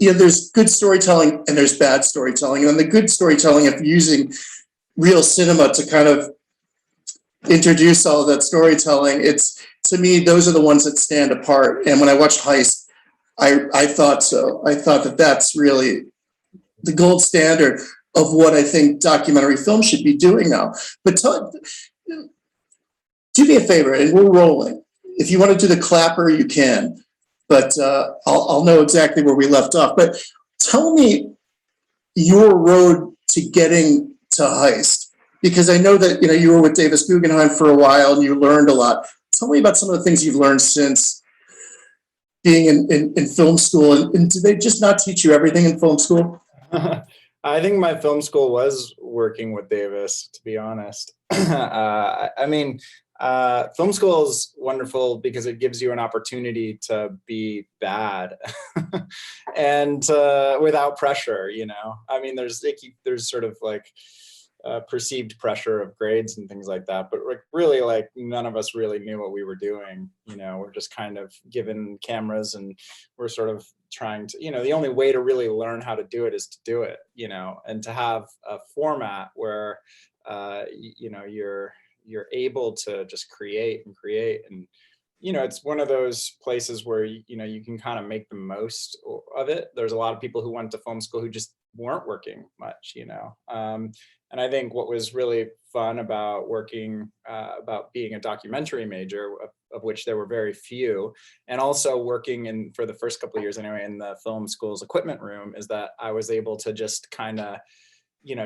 there's good storytelling and there's bad storytelling. And the good storytelling, if using real cinema to kind of introduce all of that storytelling, it's, to me, those are the ones that stand apart. And when I watched Heist, I thought so. I thought that that's really the gold standard of what I think documentary film should be doing now. But do me a favor, and we're rolling. If you want to do the clapper, you can. But I'll know exactly where we left off. But tell me your road to getting to Heist, because I know that you were with Davis Guggenheim for a while and you learned a lot. Tell me about some of the things you've learned since being in film school. And did they just not teach you everything in film school? I think my film school was working with Davis, to be honest. I mean, film school is wonderful because it gives you an opportunity to be bad and without pressure, I mean, there's sort of like perceived pressure of grades and things like that, but really, like, none of us really knew what we were doing. We're just kind of given cameras and we're sort of trying to, the only way to really learn how to do it is to do it, and to have a format where you're able to just create and it's one of those places where you can kind of make the most of it. There's a lot of people who went to film school who just weren't working much, and I think what was really fun about working, about being a documentary major, of which there were very few, and also working for the first couple of years anyway, in the film school's equipment room, is that I was able to just kind of,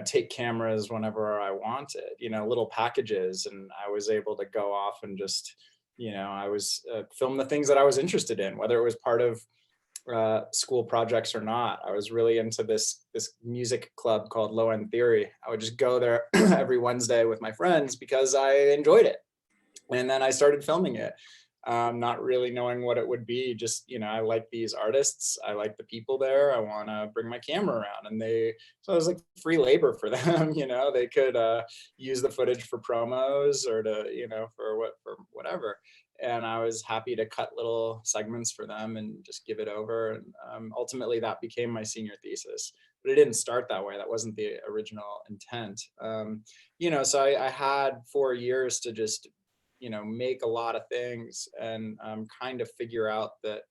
take cameras whenever I wanted, little packages, and I was able to go off and just, I was film the things that I was interested in, whether it was part of school projects or not. I was really into this music club called Low End Theory. I would just go there every Wednesday with my friends because I enjoyed it. And then I started filming it, not really knowing what it would be. Just, I like these artists. I like the people there. I want to bring my camera around. And so it was like free labor for them. They could use the footage for promos or for whatever. And I was happy to cut little segments for them and just give it over. And ultimately that became my senior thesis, but it didn't start that way. That wasn't the original intent. So I had 4 years to just, make a lot of things and kind of figure out that,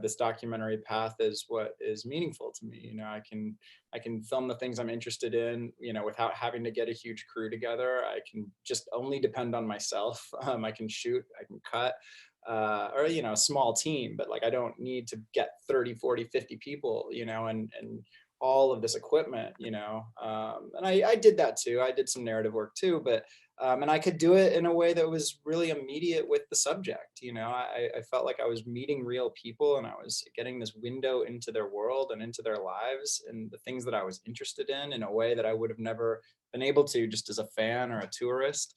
this documentary path is what is meaningful to me. I can film the things I'm interested in, without having to get a huge crew together. I can just only depend on myself. I can shoot, I can cut, or, a small team, but like, I don't need to get 30, 40, 50 people, and all of this equipment, and I did that too. I did some narrative work too, but and I could do it in a way that was really immediate with the subject. I felt like I was meeting real people and I was getting this window into their world and into their lives and the things that I was interested in a way that I would have never been able to just as a fan or a tourist.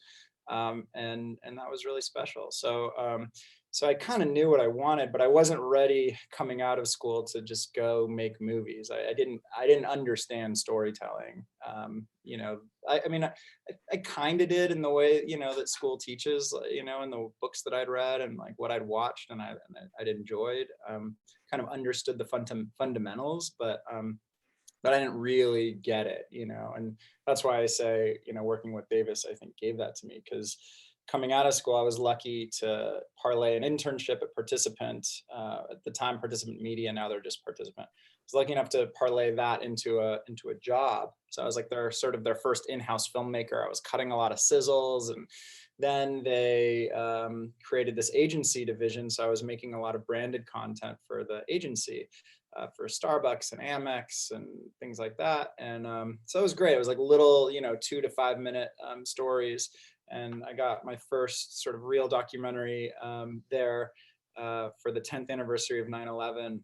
And that was really special. So I kind of knew what I wanted, but I wasn't ready coming out of school to just go make movies. I didn't understand storytelling. I mean, I kind of did in the way, that school teaches, in the books that I'd read and like what I'd watched and I'd enjoyed, kind of understood the fundamentals, but I didn't really get it, and that's why I say, working with Davis, I think gave that to me, because coming out of school, I was lucky to parlay an internship at Participant, at the time Participant Media, now they're just Participant. I was lucky enough to parlay that into a job. So I was like their first in-house filmmaker. I was cutting a lot of sizzles, and then they created this agency division. So I was making a lot of branded content for the agency, for Starbucks and Amex and things like that. And so it was great. It was like little, 2 to 5 minute stories. And I got my first sort of real documentary there for the 10th anniversary of 9/11.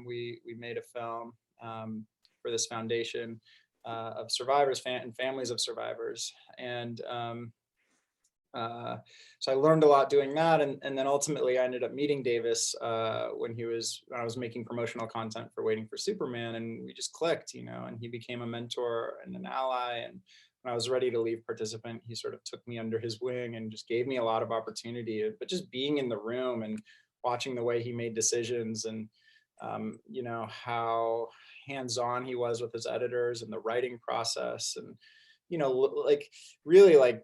We made a film for this foundation of survivors and families of survivors. And so I learned a lot doing that. And then ultimately I ended up meeting Davis when I was making promotional content for Waiting for Superman, and we just clicked, and he became a mentor and an ally. And when I was ready to leave Participant, he sort of took me under his wing and just gave me a lot of opportunity. But just being in the room and watching the way he made decisions and you know, how hands-on he was with his editors and the writing process, and, you know, like really like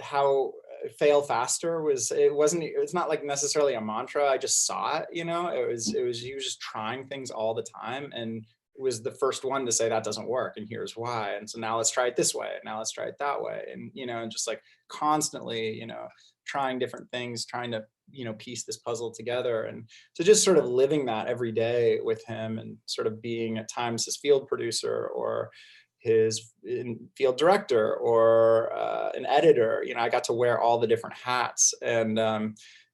how fail faster it's not like necessarily a mantra. I just saw it, you know, he was just trying things all the time, and was the first one to say that doesn't work and here's why, and so now let's try it this way, now let's try it that way, and, you know, and just like constantly, you know, trying different things, trying to, you know, piece this puzzle together. And so just sort of living that every day with him, and sort of being at times his field producer or his field director or an editor. You know, I got to wear all the different hats, and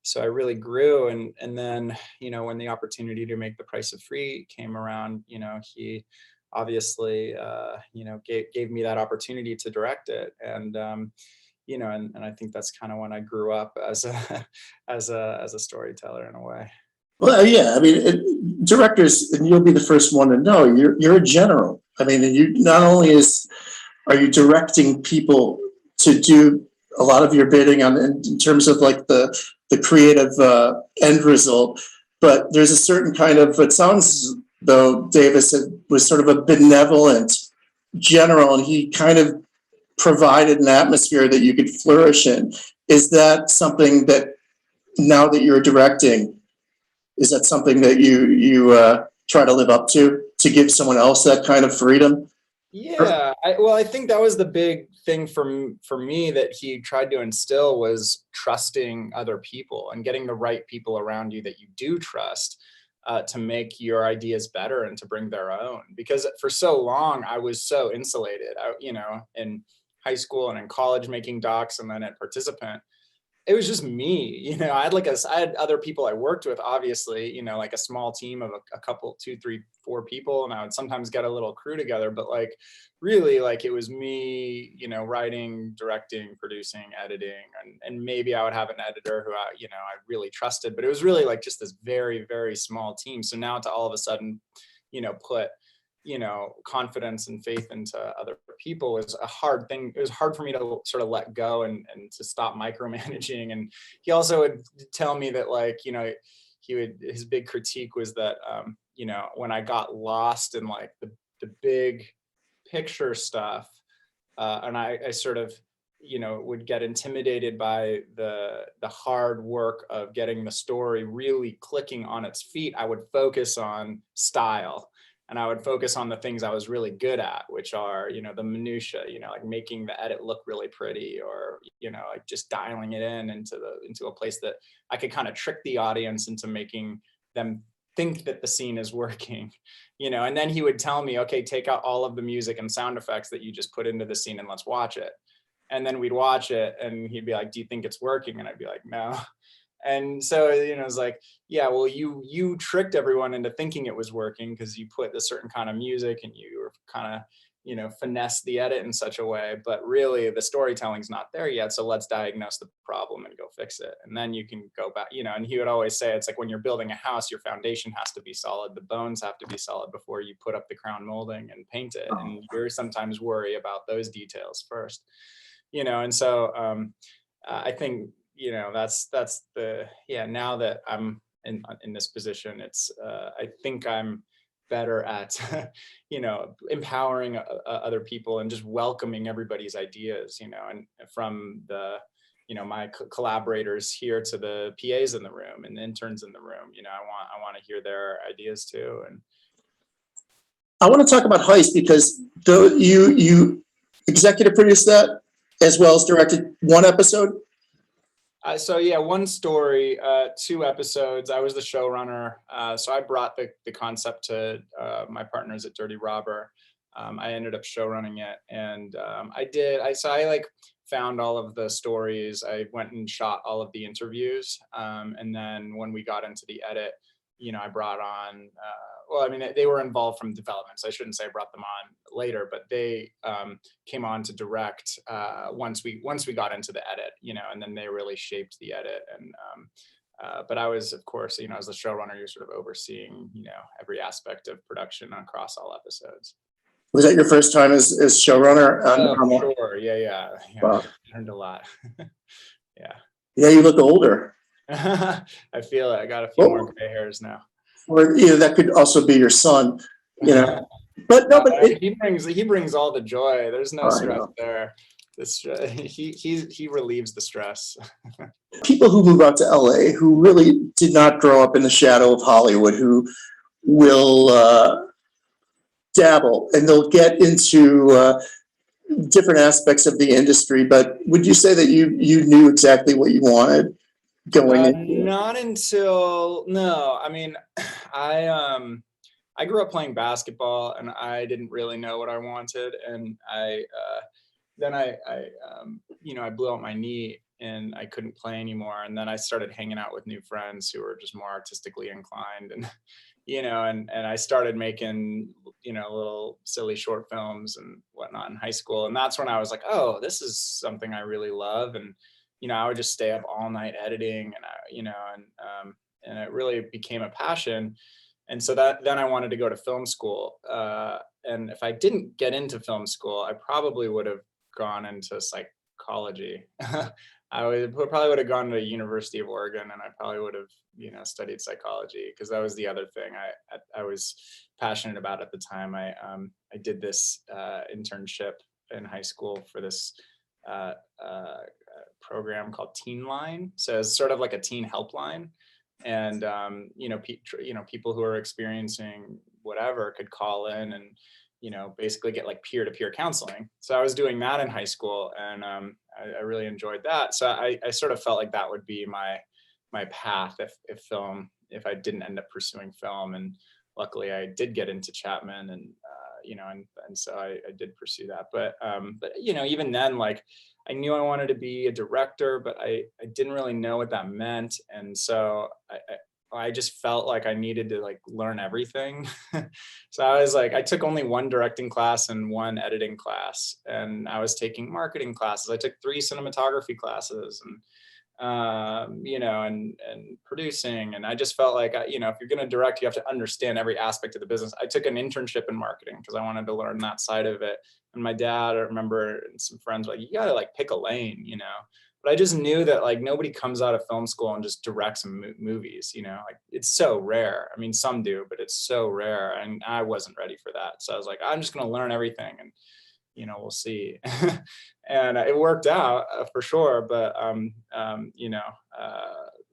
so I really grew. And then, you know, when the opportunity to make The Price of Free came around, you know, he obviously, you know, gave me that opportunity to direct it. And you know, and I think that's kind of when I grew up as a as a storyteller in a way. Well, yeah, I mean, directors, and you'll be the first one to know, you're a general. I mean, and you not only are you directing people to do a lot of your bidding on in terms of like the creative end result, but there's a certain kind of, it sounds though Davis was sort of a benevolent general, and he kind of provided an atmosphere that you could flourish in. Is that something that now that you're directing, is that something that you try to live up to give someone else that kind of freedom? Yeah, well, I think that was the big thing for me that he tried to instill, was trusting other people and getting the right people around you that you do trust, to make your ideas better and to bring their own. Because for so long I was so insulated. You know, in high school and in college making docs, and then at Participant, it was just me. You know, I had other people I worked with, obviously, you know, like a small team of a couple, 2, 3, 4 people, and I would sometimes get a little crew together, but like really, like it was me, you know, writing, directing, producing, editing, and maybe I would have an editor who I, you know, I really trusted, but it was really like just this very, very small team. So now to all of a sudden, you know, put, you know, confidence and faith into other people is a hard thing. It was hard for me to sort of let go, and to stop micromanaging. And he also would tell me that, like, you know, his big critique was that, you know, when I got lost in like the big picture stuff, and I sort of, you know, would get intimidated by the hard work of getting the story really clicking on its feet, I would focus on style, and I would focus on the things I was really good at, which are, you know, the minutia, you know, like making the edit look really pretty, or, you know, like just dialing it into a place that I could kind of trick the audience into making them think that the scene is working, you know. And then he would tell me, okay, take out all of the music and sound effects that you just put into the scene and let's watch it. And then we'd watch it, and he'd be like, do you think it's working? And I'd be like, no. And so, you know, it's like, yeah, well, you tricked everyone into thinking it was working because you put a certain kind of music, and you were kind of, you know, finesse the edit in such a way, but really the storytelling's not there yet. So let's diagnose the problem and go fix it. And then you can go back, you know. And he would always say, it's like when you're building a house, your foundation has to be solid. The bones have to be solid before you put up the crown molding and paint it. And you sometimes worry about those details first, you know. And so I think, you know, that's the, yeah, now that I'm in this position, it's I think I'm better at you know, empowering other people and just welcoming everybody's ideas, you know. And from the, you know, my collaborators here to the PAs in the room and the interns in the room, you know, I want to hear their ideas too. And I want to talk about Heist, because though you executive produced that as well as directed one episode. So yeah, one story, 2 episodes. I was the showrunner, so I brought the concept to my partners at Dirty Robber. I ended up showrunning it, and I like found all of the stories. I went and shot all of the interviews, and then when we got into the edit, you know, I brought on. Well, I mean, they were involved from development, so I shouldn't say I brought them on later, but they came on to direct once we got into the edit, you know, and then they really shaped the edit. And but I was, of course, you know, as the showrunner, you're sort of overseeing, you know, every aspect of production across all episodes. Was that your first time as showrunner? Sure. Yeah. Wow. Learned a lot. Yeah. Yeah, you look older. I feel it. I got a few more gray hairs now. or that could also be your son, you know. But no, but he brings all the joy. There's no stress know. there. He relieves the stress. People who move out to LA who really did not grow up in the shadow of Hollywood, who will dabble and they'll get into different aspects of the industry. But would you say that you knew exactly what you wanted going into it? Not until, no, I mean, I grew up playing basketball and I didn't really know what I wanted. And then I blew out my knee and I couldn't play anymore. And then I started hanging out with new friends who were just more artistically inclined, and, and I started making, little silly short films and whatnot in high school. And that's when I was like, oh, this is something I really love. And, I would just stay up all night editing, and it really became a passion. And so then I wanted to go to film school. And if I didn't get into film school, I probably would have gone into psychology. Probably would have gone to University of Oregon, and I probably would have, studied psychology, because that was the other thing I was passionate about at the time. I did this internship in high school for this program called Teen Line. So it's sort of like a teen helpline. And people who are experiencing whatever could call in and basically get like peer-to-peer counseling. So I was doing that in high school, and I really enjoyed that. So I sort of felt like that would be my path if I didn't end up pursuing film. And luckily I did get into Chapman, and and so I did pursue that. But even then, like, I knew I wanted to be a director, but I didn't really know what that meant. And so I just felt like I needed to learn everything. So I was like, I took only one directing class and one editing class, and I was taking marketing classes. I took 3 cinematography classes, and and producing. And I just felt like, if you're going to direct, you have to understand every aspect of the business. I took an internship in marketing because I wanted to learn that side of it. And my dad, I remember, and some friends were like, you got to pick a lane, But I just knew that nobody comes out of film school and just directs movies, it's so rare. I mean, some do, but it's so rare. And I wasn't ready for that. So I was like, I'm just going to learn everything, and we'll see. And it worked out for sure. But,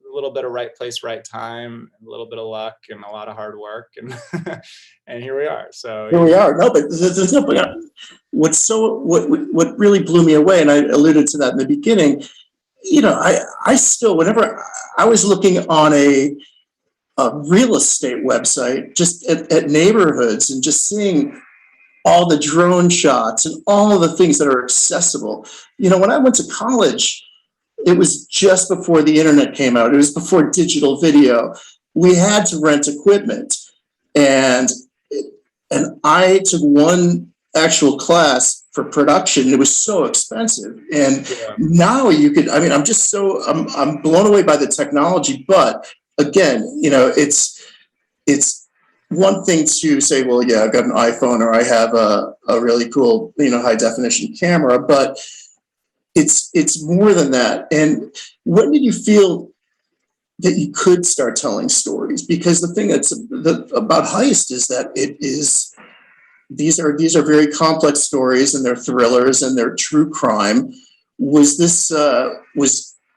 a little bit of right place, right time, a little bit of luck, and a lot of hard work. And, and here we are. So here we are. No, but there's no, what really blew me away, and I alluded to that in the beginning, I still, whenever I was looking on a real estate website, just at neighborhoods, and just seeing all the drone shots and all the things that are accessible. When I went to college, it was just before the internet came out. It was before digital video. We had to rent equipment, and I took one actual class for production. It was so expensive. And now you could, I'm blown away by the technology. But again, it's one thing to say, well, yeah, I've got an iPhone, or I have a really cool, high definition camera, but it's more than that. And when did you feel that you could start telling stories? Because the thing about Heist is that these are very complex stories, and they're thrillers, and they're true crime. Was this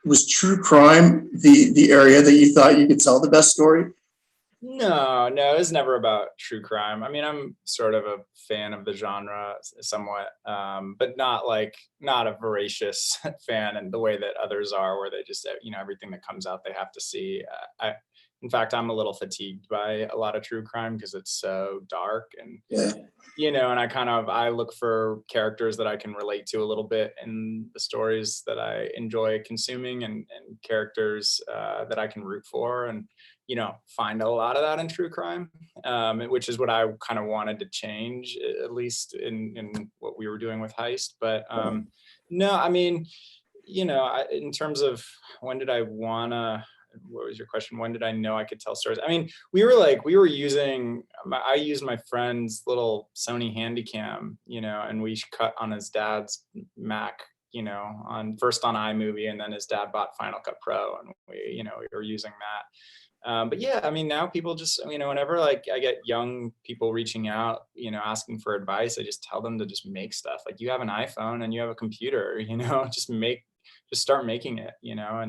was true crime the area that you thought you could tell the best story? No, it was never about true crime. I mean, I'm sort of a fan of the genre somewhat, but not a voracious fan in the way that others are, where they just, everything that comes out they have to see. In fact, I'm a little fatigued by a lot of true crime because it's so dark, and and I look for characters that I can relate to a little bit in the stories that I enjoy consuming, and characters that I can root for, and find a lot of that in true crime, which is what I kind of wanted to change, at least in what we were doing with Heist. But no, I mean, in terms of when did I wanna, what was your question? When did I know I could tell stories? I mean, I used my friend's little Sony Handycam, and we cut on his dad's Mac, first on iMovie, and then his dad bought Final Cut Pro, and we were using that. But yeah, I mean, now people just, you know, whenever like I get young people reaching out, you know, asking for advice, I just tell them to just make stuff. Like, you have an iPhone and you have a computer, you know, just start making it, you know,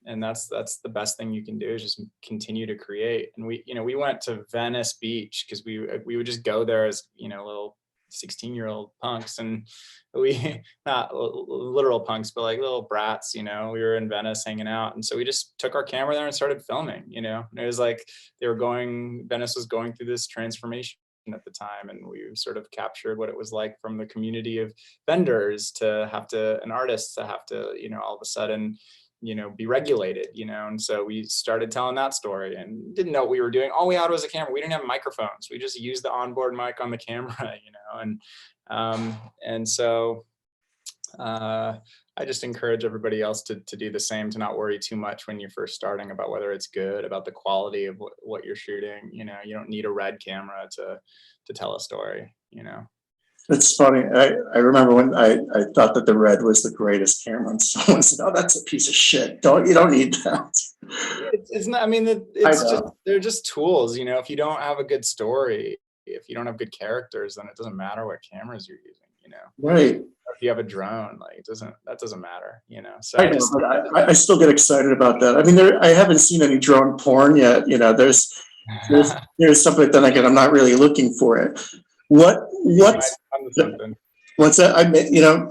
and that's the best thing you can do, is just continue to create. And we, you know, we went to Venice Beach because we would just go there as, you know, little 16-year-old punks, and we not literal punks, but like little brats, you know. We were in Venice hanging out, and so we just took our camera there and started filming, you know. And it was like Venice was going through this transformation at the time, and we sort of captured what it was like from the community of vendors and artists to have to, you know, all of a sudden, you know, be regulated, you know. And so we started telling that story and didn't know what we were doing. All we had was a camera. We didn't have microphones. We just used the onboard mic on the camera, you know. And so I just encourage everybody else to do the same, to not worry too much when you're first starting about whether it's good, about the quality of what you're shooting. You know, you don't need a red camera to tell a story, you know. It's funny. I remember when I thought that the Red was the greatest camera, and someone said, "Oh, that's a piece of shit. You don't need that." It's not. I mean, they're just tools. You know, if you don't have a good story, if you don't have good characters, then it doesn't matter what cameras you're using. You know, Right. If you have a drone, like that doesn't matter. You know, so I know, but I still get excited about that. I mean, I haven't seen any drone porn yet. You know, there's something, then again, I'm not really looking for it. What's that? You know,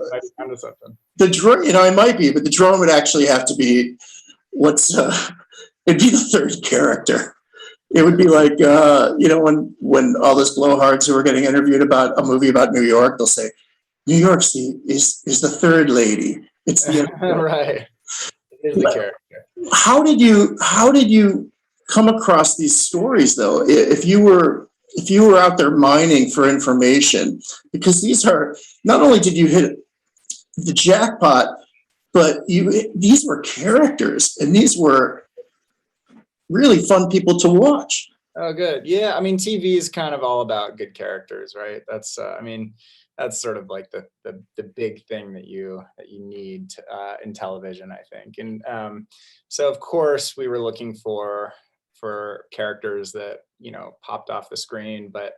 the drone, you know, I might be, but the drone would actually have to be it'd be the third character. It would be like, you know, when all those blowhards who are getting interviewed about a movie about New York, they'll say, New York City is the third lady. It's the right. It is the character. How did you come across these stories, though? If you were out there mining for information, because these are, not only did you hit the jackpot, but these were characters, and these were really fun people to watch. Oh, good. Yeah, I mean, TV is kind of all about good characters, right? That's I mean, that's sort of like the big thing that you need in television, I think. And so of course we were looking for characters that, you know, popped off the screen. But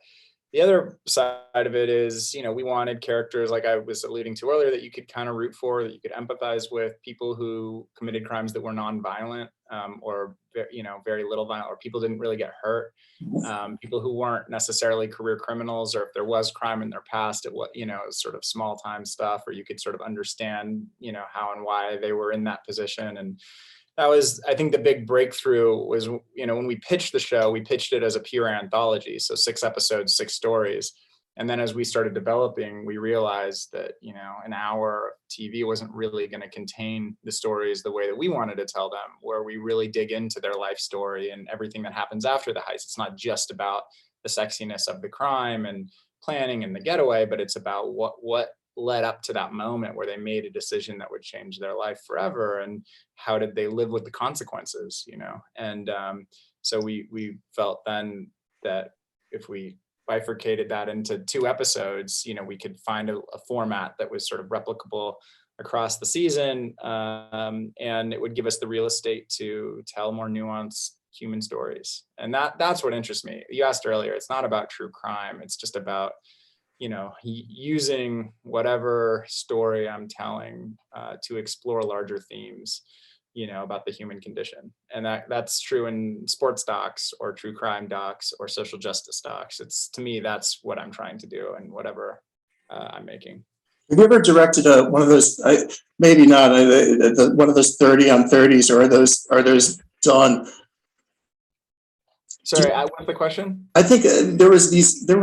the other side of it is, you know, we wanted characters, like I was alluding to earlier, that you could kind of root for, that you could empathize with, people who committed crimes that were non-violent, or, you know, very little violent, or people didn't really get hurt, people who weren't necessarily career criminals, or if there was crime in their past, it was, you know, it was sort of small time stuff, or you could sort of understand, you know, how and why they were in that position. And that was, I think, the big breakthrough was, you know, when we pitched the show, we pitched it as a pure anthology. So 6 episodes, 6 stories. And then as we started developing, we realized that, you know, an hour of TV wasn't really going to contain the stories the way that we wanted to tell them, where we really dig into their life story and everything that happens after the heist. It's not just about the sexiness of the crime and planning and the getaway, but it's about what led up to that moment where they made a decision that would change their life forever, and how did they live with the consequences, you know. And so we felt then that if we bifurcated that into 2 episodes, you know, we could find a format that was sort of replicable across the season, and it would give us the real estate to tell more nuanced human stories. And that's what interests me. You asked earlier, it's not about true crime, it's just about, you know, using whatever story I'm telling to explore larger themes, you know, about the human condition. And that's true in sports docs or true crime docs or social justice docs. It's, to me, that's what I'm trying to do and whatever I'm making. Have you ever directed one of those? Maybe not one of those 30 on 30s, or are those done? Sorry, what's the question? I think there were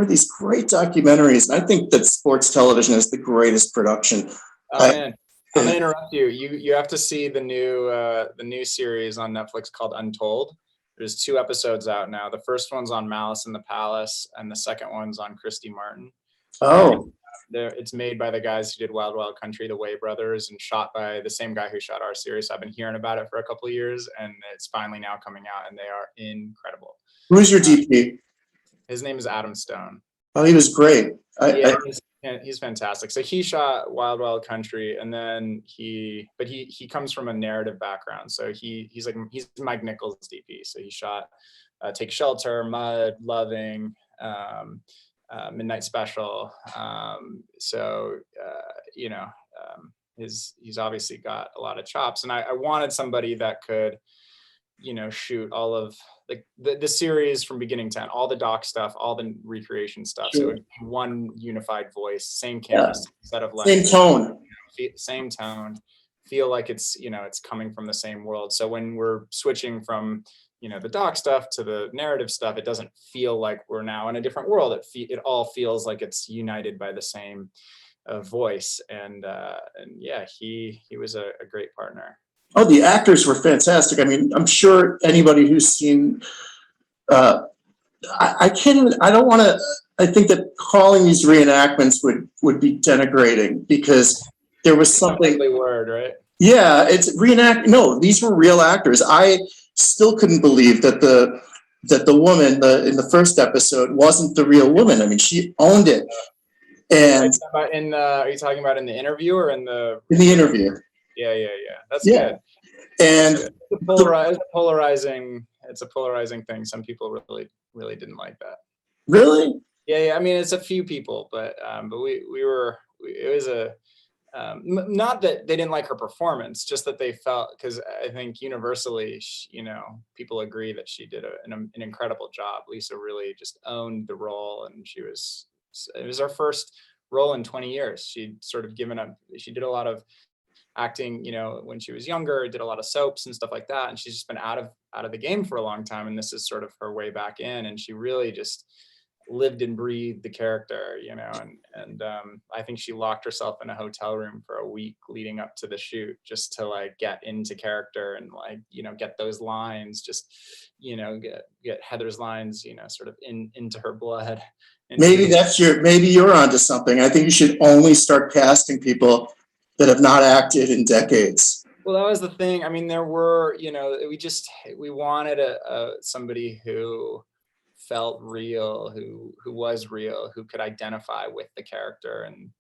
these great documentaries, and I think that sports television is the greatest production. Oh man, I'm gonna interrupt you. You have to see the new series on Netflix called Untold. There's 2 episodes out now. The first one's on Malice in the Palace, and the second one's on Christy Martin. Oh. It's made by the guys who did Wild Wild Country, the Way brothers, and shot by the same guy who shot our series. I've been hearing about it for a couple of years, and it's finally now coming out, and they are Incredible. Who's your DP? His name is Adam Stone. Oh, he was great. and he's fantastic. So he shot Wild Wild Country, and then he comes from a narrative background. So he's Mike Nichols' DP. So he shot Take Shelter, Mud, Loving, Midnight Special. He's obviously got a lot of chops, and I wanted somebody that could, shoot all of the series from beginning to end, all the doc stuff, all the recreation stuff. Sure. So it would be one unified voice, same Yeah. camera, set of Same lenses, tone. same tone, feel like it's coming from the same world. So when we're switching from the doc stuff to the narrative stuff, it doesn't feel like we're now in a different world. It all feels like it's united by the same voice. And yeah, he was a great partner. Oh, the actors were fantastic. I mean, I'm sure anybody who's seen, I can't even, I don't want to, I think that calling these reenactments would be denigrating, because there was something. Word, right? Yeah, it's reenact. No, these were real actors. I still couldn't believe that the woman in the first episode wasn't the real woman. I mean, she owned it. And are you talking about in the interview or in the interview? Yeah. That's good. And it's a polarizing thing. Some people really didn't like that. Really? Yeah. I mean, it's a few people, but it was not that they didn't like her performance, just that they felt, because I think universally, people agree that she did an incredible job. Lisa really just owned the role, and it was her first role in 20 years. She'd sort of given up. She did a lot of acting, when she was younger, did a lot of soaps and stuff like that. And she's just been out of the game for a long time. And this is sort of her way back in. And she really just lived and breathed the character, and I think she locked herself in a hotel room for a week leading up to the shoot, just to get into character and get those lines, just, get Heather's lines, sort of into her blood. And maybe you're onto something. I think you should only start casting people that have not acted in decades. Well, that was the thing. I mean, there were, we wanted somebody who felt real, who was real, who could identify with the character. And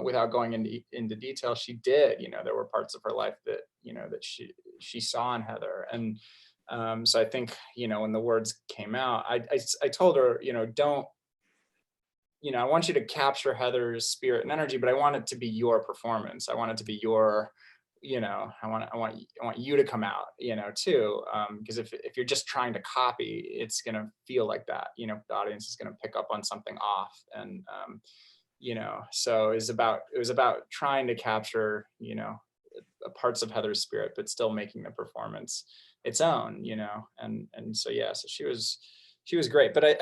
without going into detail, she did. There were parts of her life that that she saw in Heather. And so I think when the words came out, I told her, don't, I want you to capture Heather's spirit and energy, but I want it to be your performance. I want it to be your, I want you to come out, too. Because if you're just trying to copy, it's going to feel like that, the audience is going to pick up on something off. And, so it was about trying to capture, parts of Heather's spirit, but still making the performance its own, and so, yeah, so she was great. But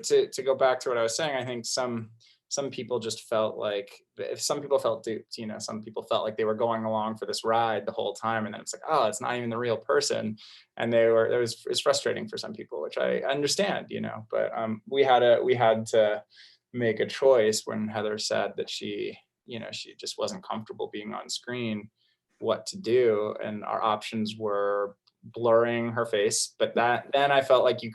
to go back to what I was saying, I think some people just felt like, if some people felt duped, some people felt like they were going along for this ride the whole time, and then it's like, oh, it's not even the real person, and it's frustrating for some people, which I understand, but we had to make a choice when Heather said that she just wasn't comfortable being on screen, what to do, and our options were blurring her face, but then I felt like you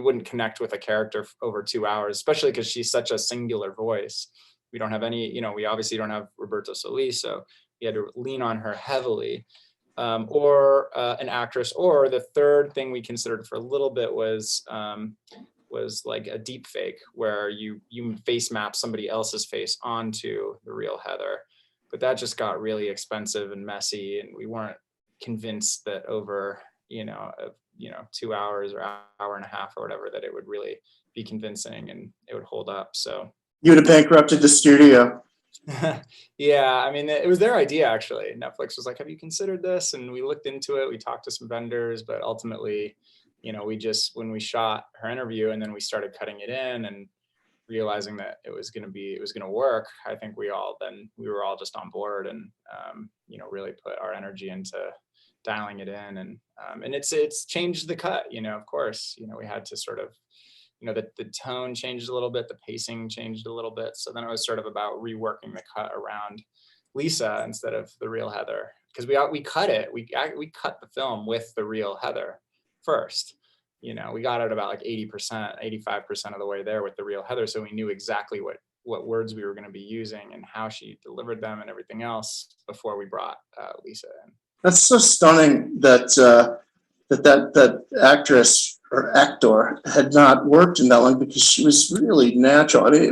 wouldn't connect with a character over 2 hours, especially because she's such a singular voice. We don't have any, we obviously don't have Roberto Solis, so we had to lean on her heavily, or an actress. Or the third thing we considered for a little bit was like a deep fake, where you face map somebody else's face onto the real Heather, but that just got really expensive and messy, and we weren't convinced that over 2 hours or hour and a half or whatever, that it would really be convincing and it would hold up. So you would have bankrupted the studio. Yeah, I mean, it was their idea, actually. Netflix was like, have you considered this? And we looked into it, we talked to some vendors, but ultimately, when we shot her interview and then we started cutting it in and realizing that it was going to work, I think we were all just on board, and really put our energy into dialing it in, and it's changed the cut, of course. We had to sort of, the tone changed a little bit, the pacing changed a little bit, so then it was sort of about reworking the cut around Lisa instead of the real Heather, because we cut the film with the real Heather first. We got it about like 80%, 85% of the way there with the real Heather, so we knew exactly what what words we were going to be using and how she delivered them and everything else before we brought Lisa in. That's so stunning that that actress or actor had not worked in that long, because she was really natural. I mean,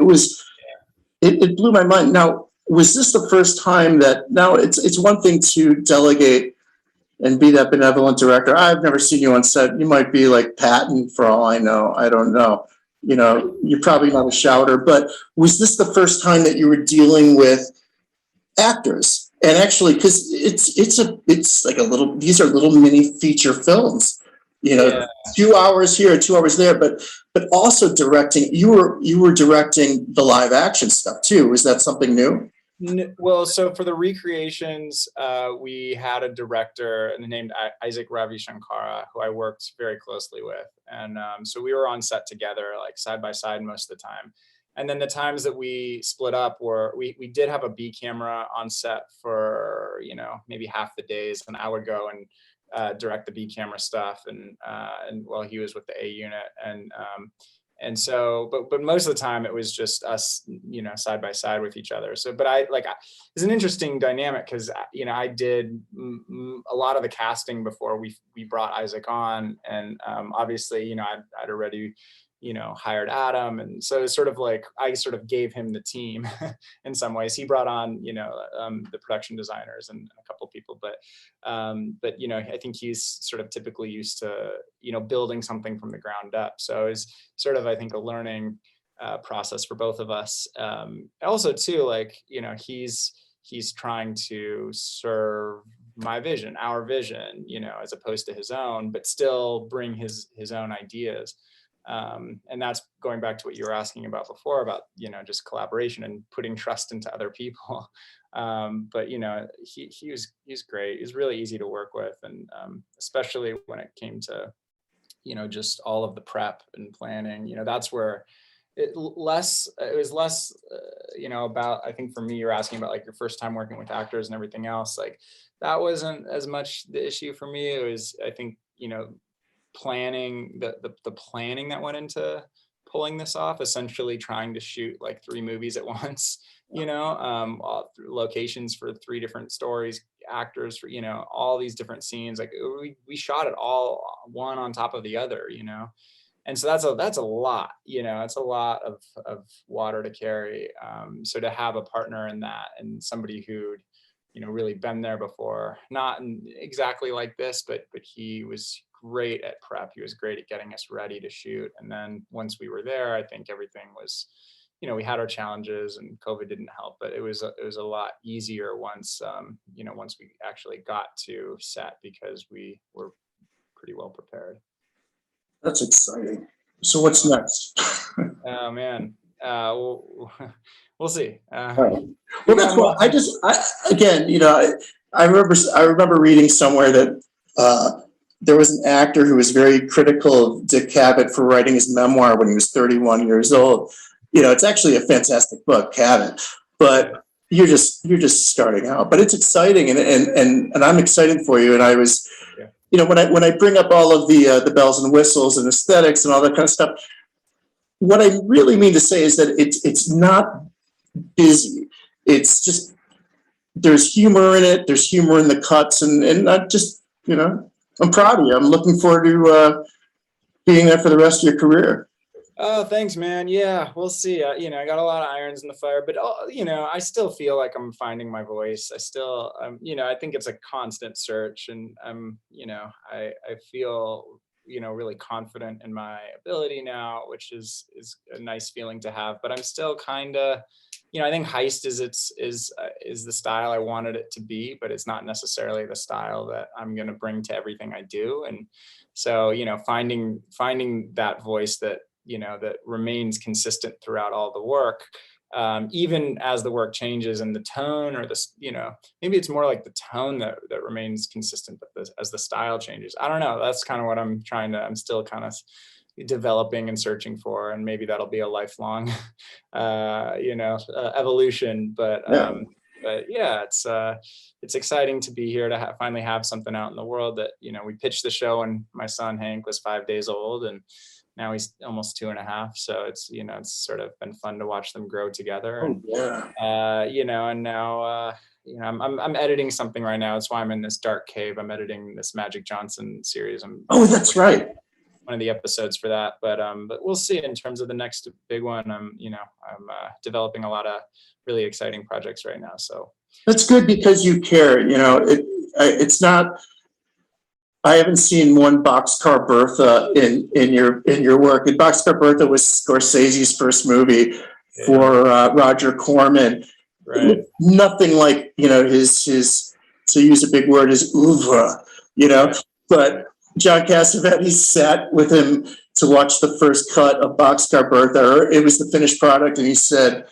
it blew my mind. Now, was this the first time that, now it's one thing to delegate and be that benevolent director. I've never seen you on set. You might be like Patton for all I know. I don't know. You know, you're probably not a shouter, but was this the first time that you were dealing with actors? And actually, because it's like a little, these are little mini feature films, you know, Yeah. 2 hours here, 2 hours there, but also directing. You were directing the live action stuff too. Was that something new? Well, so for the recreations, we had a director named Isaac Ravi Shankara, who I worked very closely with. And so we were on set together, like side by side most of the time. And then the times that we split up were, we did have a B camera on set for, you know, maybe half the days. And I would go and direct the B camera stuff. And while he was with the A unit. And so, but most of the time it was just us, you know, side by side with each other. So, but it's an interesting dynamic because, you know, I did a lot of the casting before we brought Isaac on. And obviously, you know, I'd already, you know, hired Adam. And so it's sort of like, I sort of gave him the team in some ways. He brought on, you know, the production designers and a couple of people, but, you know, I think he's sort of typically used to, you know, building something from the ground up. So it's sort of, I think, a learning process for both of us. Also too, like, you know, he's trying to serve my vision, our vision, you know, as opposed to his own, but still bring his own ideas. And that's going back to what you were asking about before about, you know, just collaboration and putting trust into other people. But, you know, he's great. He's really easy to work with. And especially when it came to, you know, just all of the prep and planning, you know, that's where it was less, you know, about, I think for me, you're asking about like your first time working with actors and everything else. Like that wasn't as much the issue for me. It was, I think, you know, planning, the planning that went into pulling this off, essentially trying to shoot like 3 movies at once, you know, locations for 3 different stories, actors for, you know, all these different scenes. Like we shot it all one on top of the other, you know. And so that's a lot, you know, it's a lot of water to carry. So to have a partner in that and somebody who'd, you know, really been there before, not exactly like this, but he was great at prep. He was great at getting us ready to shoot. And then once we were there, I think everything was, you know, we had our challenges and COVID didn't help, but it was a lot easier once, you know, once we actually got to set because we were pretty well prepared. That's exciting. So what's next? Oh man, we'll see. Well, that's cool. Again, you know, I remember reading somewhere that there was an actor who was very critical of Dick Cavett for writing his memoir when he was 31 years old. You know, it's actually a fantastic book, Cavett, but you're just starting out. But it's exciting, and I'm excited for you. And I was, you know, when I bring up all of the bells and whistles and aesthetics and all that kind of stuff, what I really mean to say is that it's not busy. It's just, there's humor in it. There's humor in the cuts, and I just, you know, I'm proud of you. I'm looking forward to being there for the rest of your career. Oh, thanks, man. Yeah, we'll see. You know, I got a lot of irons in the fire, but you know, I still feel like I'm finding my voice. I still, you know, I think it's a constant search, and you know, I feel, you know, really confident in my ability now, which is a nice feeling to have. But I'm still kind of, you know, I think Heist is the style I wanted it to be, but it's not necessarily the style that I'm going to bring to everything I do. And so, you know, finding that voice that, you know, that remains consistent throughout all the work, even as the work changes and the tone, or this, you know, maybe it's more like the tone that remains consistent, but as the style changes, I don't know. That's kind of what I'm still kind of developing and searching for, and maybe that'll be a lifelong, you know, evolution. But yeah, it's exciting to be here to finally have something out in the world that, you know, we pitched the show when my son Hank was 5 days old, and Now he's almost 2.5. So it's, it's sort of been fun to watch them grow together. Oh, yeah. And now, I'm editing something right now. That's why I'm in this dark cave. I'm editing this Magic Johnson series. Oh, that's right. One of the episodes for that, but we'll see. In terms of the next big one, I'm developing a lot of really exciting projects right now. So that's good because you care. It's not. I haven't seen one Boxcar Bertha in your work. And Boxcar Bertha was Scorsese's first movie for Roger Corman. Right. Nothing like his to use a big word, his oeuvre. But John Cassavetes sat with him to watch the first cut of Boxcar Bertha, or it was the finished product, and he said,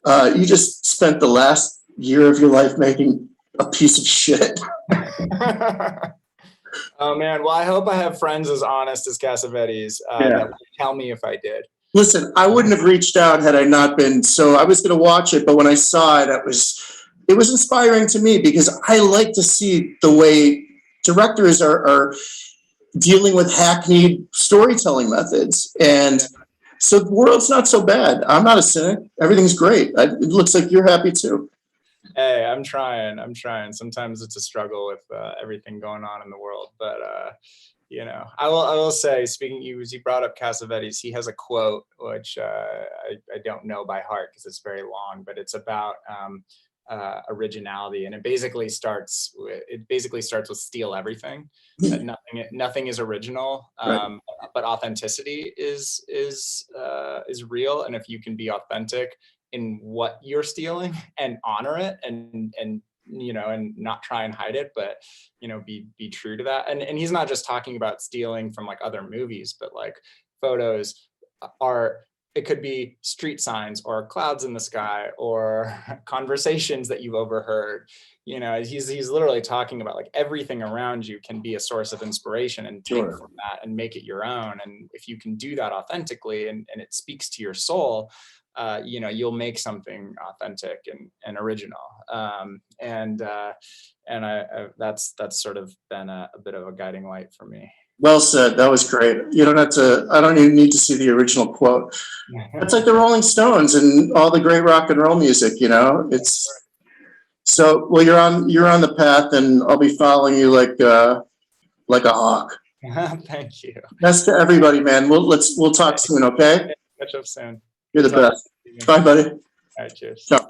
"You just spent the last year of your life making a piece of shit." Oh man, well I hope I have friends as honest as Cassavetes that would tell me if I did. Listen, I wouldn't have reached out had I not been. So I was going to watch it, but when I saw it, it was inspiring to me because I like to see the way directors are dealing with hackneyed storytelling methods. And so the world's not so bad. I'm not a cynic. Everything's great. It looks like you're happy too. Hey, I'm trying. Sometimes it's a struggle with everything going on in the world, but I will say, speaking, you brought up Cassavetes, he has a quote which I don't know by heart because it's very long, but it's about originality, and it basically starts with steal everything. That nothing is original, Right. but authenticity is real, and if you can be authentic in what you're stealing and honor it and not try and hide it, but be true to that. And he's not just talking about stealing from like other movies, but like photos, art. It could be street signs or clouds in the sky or conversations that you've overheard. He's literally talking about like everything around you can be a source of inspiration, and take from that and make it your own. And if you can do that authentically and it speaks to your soul, you'll make something authentic and original. That's sort of been a bit of a guiding light for me. Well said. That was great. You don't have to. I don't even need to see the original quote. It's like the Rolling Stones and all the great rock and roll music. It's so. Well, you're on the path, and I'll be following you like a hawk. Thank you. That's to everybody, man. We'll talk soon. Okay. Catch up soon. You're the best. Bye, buddy. All right. Cheers. Ciao.